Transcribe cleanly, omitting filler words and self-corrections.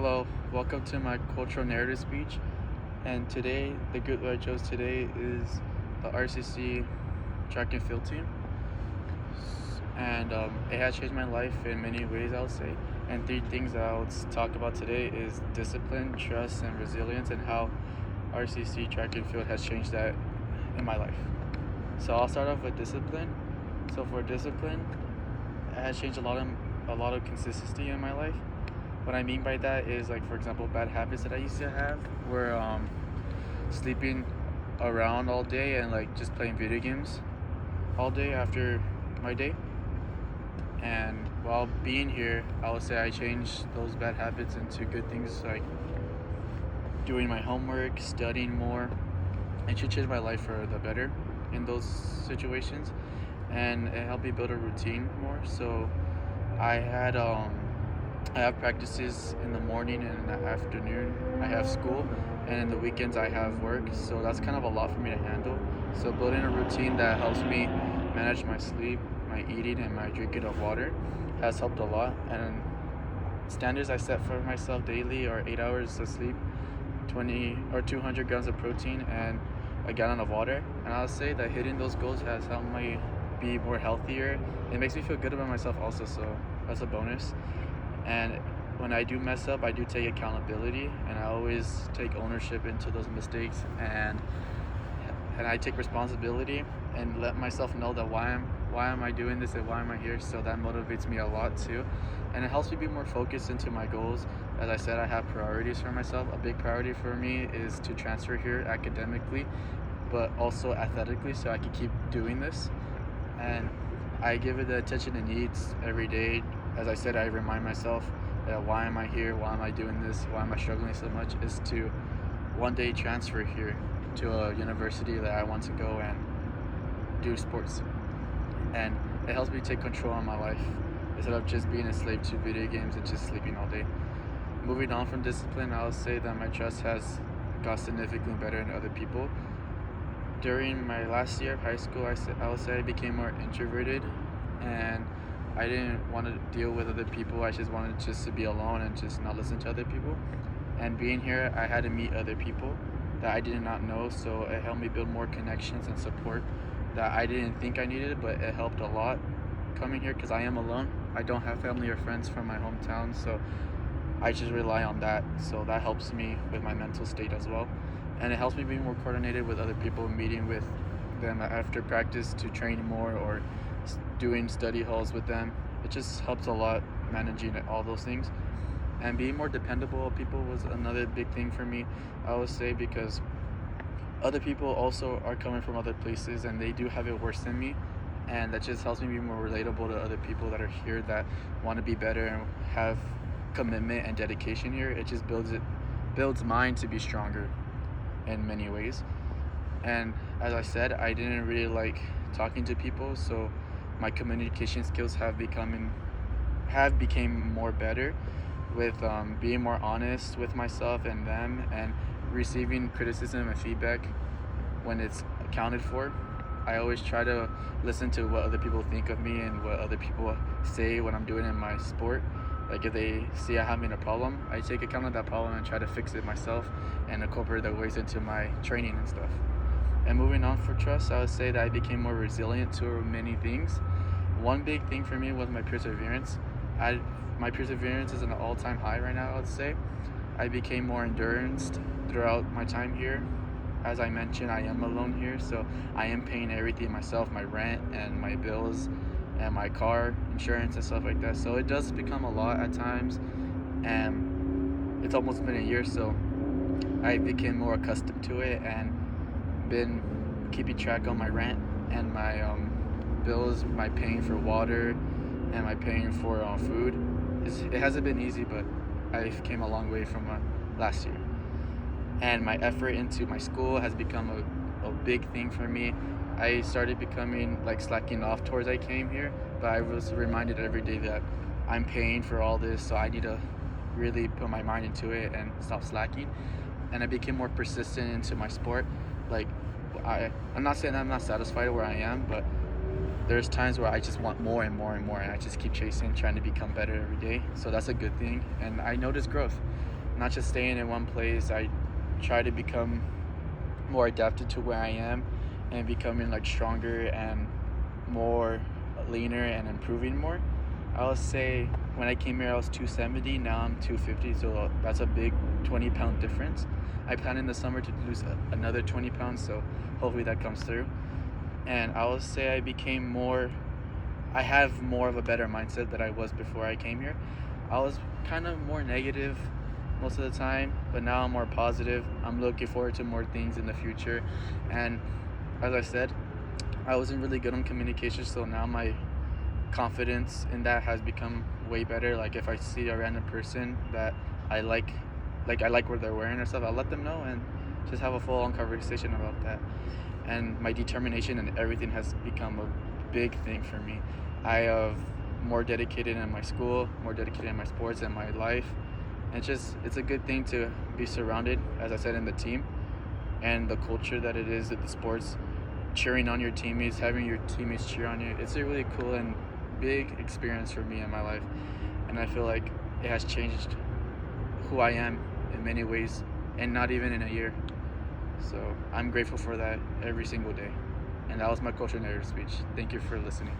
Hello, welcome to my cultural narrative speech. And today, the group that I chose today is the RCC track and field team. And it has changed my life in many ways, I would say. And three things that I would talk about today is discipline, trust, and resilience, and how RCC track and field has changed that in my life. So I'll start off with discipline. So for discipline, it has changed a lot of consistency in my life. What I mean by that is, like, for example, bad habits that I used to have were sleeping around all day and like just playing video games all day after my day. And while being here, I would say I changed those bad habits into good things, like doing my homework, studying more. It should change my life for the better in those situations, and it helped me build a routine more. So I had I have practices in the morning and in the afternoon. I have school, and in the weekends I have work. So that's kind of a lot for me to handle. So building a routine that helps me manage my sleep, my eating, and my drinking of water has helped a lot. And standards I set for myself daily are 8 hours of sleep, 20 or 200 grams of protein, and a gallon of water. And I'll say that hitting those goals has helped me be more healthier. It makes me feel good about myself also, so that's a bonus. And when I do mess up, I do take accountability, and I always take ownership into those mistakes, and I take responsibility and let myself know that why am I doing this and why am I here. So that motivates me a lot too, and it helps me be more focused into my goals. As I said, I have priorities for myself. A big priority for me is to transfer here academically, but also athletically, so I can keep doing this. And I give it the attention it needs every day. As I said, I remind myself that why am I here? Why am I doing this? Why am I struggling so much? Is to one day transfer here to a university that I want to go and do sports. And it helps me take control of my life instead of just being a slave to video games and just sleeping all day. Moving on from discipline, I'll say that my trust has got significantly better in other people. During my last year of high school, I would say I became more introverted, and I didn't want to deal with other people. I just wanted just to be alone and just not listen to other people. And being here, I had to meet other people that I did not know, so it helped me build more connections and support that I didn't think I needed, but it helped a lot coming here because I am alone. I don't have family or friends from my hometown, so I just rely on that. So that helps me with my mental state as well. And it helps me be more coordinated with other people, meeting with them after practice to train more, or doing study halls with them. It just helps a lot managing all those things. And being more dependable on people was another big thing for me, I would say, because other people also are coming from other places and they do have it worse than me. And that just helps me be more relatable to other people that are here that want to be better and have commitment and dedication here. It just builds mine to be stronger in many ways. And as I said, I didn't really like talking to people, so my communication skills have became more better with being more honest with myself and them, and receiving criticism and feedback when it's accounted for. I always try to listen to what other people think of me and what other people say when I'm doing in my sport. Like if they see I'm having a problem, I take account of that problem and try to fix it myself and incorporate that ways into my training and stuff. And moving on for trust, I would say that I became more resilient to many things. One big thing for me was my perseverance. My perseverance is at an all-time high right now, I would say. I became more endurance throughout my time here. As I mentioned, I am alone here, so I am paying everything myself, my rent and my bills and my car insurance and stuff like that. So it does become a lot at times, and it's almost been a year, so I became more accustomed to it and been keeping track on my rent and my bills, my paying for water, and my paying for food. It hasn't been easy, but I came a long way from last year. And my effort into my school has become a big thing for me. I started becoming like slacking off towards I came here, but I was reminded every day that I'm paying for all this, so I need to really put my mind into it and stop slacking. And I became more persistent into my sport. Like I'm not saying I'm not satisfied where I am, but there's times where I just want more and more and more, and I just keep chasing, trying to become better every day. So that's a good thing, and I notice growth. not just staying in one place. I try to become more adapted to where I am and becoming like stronger and more leaner and improving more. I would say when I came here I was 270, now I'm 250, so that's a big 20-pound difference. I plan in the summer to lose another 20 pounds, so hopefully that comes through. And I would say I have more of a better mindset than I was before I came here. I was kind of more negative most of the time, but now I'm more positive. I'm looking forward to more things in the future. And as I said, I wasn't really good on communication, so now my confidence in that has become way better. Like if I see a random person that I like I like what they're wearing or stuff, I'll let them know and just have a full on conversation about that. And my determination and everything has become a big thing for me. I have more dedicated in my school, more dedicated in my sports and my life. And it's a good thing to be surrounded, as I said, in the team and the culture that it is at the sports, cheering on your teammates, having your teammates cheer on you. It's a really cool and big experience for me in my life. And I feel like it has changed who I am in many ways, and not even in a year. So I'm grateful for that every single day. And that was my cultural narrative speech. Thank you for listening.